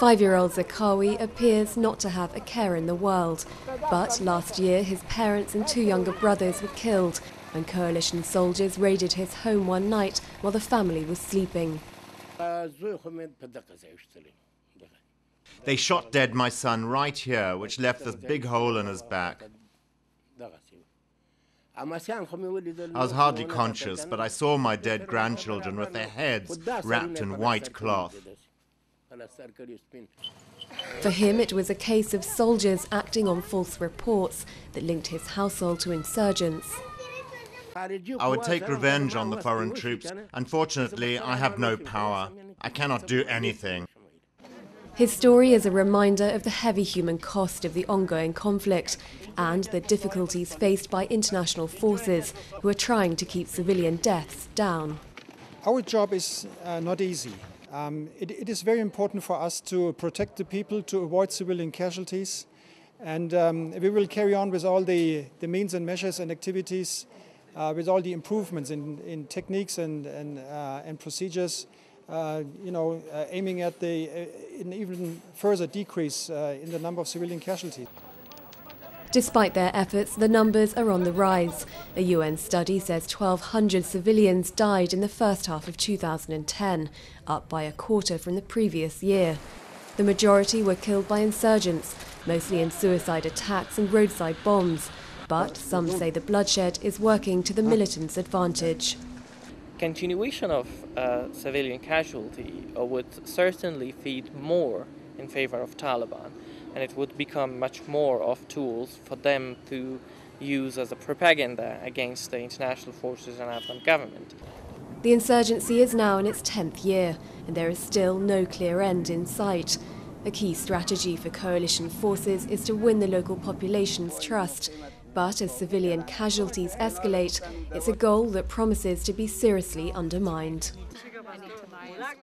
5-year-old Zarqawi appears not to have a care in the world, but last year his parents and 2 younger brothers were killed when coalition soldiers raided his home one night while the family was sleeping. They shot dead my son right here, which left this big hole in his back. I was hardly conscious, but I saw my dead grandchildren with their heads wrapped in white cloth. For him, it was a case of soldiers acting on false reports that linked his household to insurgents. I would take revenge on the foreign troops. Unfortunately, I have no power. I cannot do anything. His story is a reminder of the heavy human cost of the ongoing conflict and the difficulties faced by international forces who are trying to keep civilian deaths down. Our job is not easy. It is very important for us to protect the people, to avoid civilian casualties, and we will carry on with all the means and measures and activities, with all the improvements in techniques and procedures, aiming at an even further decrease in the number of civilian casualties. Despite their efforts, the numbers are on the rise. A UN study says 1,200 civilians died in the first half of 2010, up by a quarter from the previous year. The majority were killed by insurgents, mostly in suicide attacks and roadside bombs. But some say the bloodshed is working to the militants' advantage. Continuation of civilian casualty would certainly feed more in favor of Taliban, and it would become much more of tools for them to use as a propaganda against the international forces and Afghan government. The insurgency is now in its 10th year, and there is still no clear end in sight. A key strategy for coalition forces is to win the local population's trust. But as civilian casualties escalate, it's a goal that promises to be seriously undermined.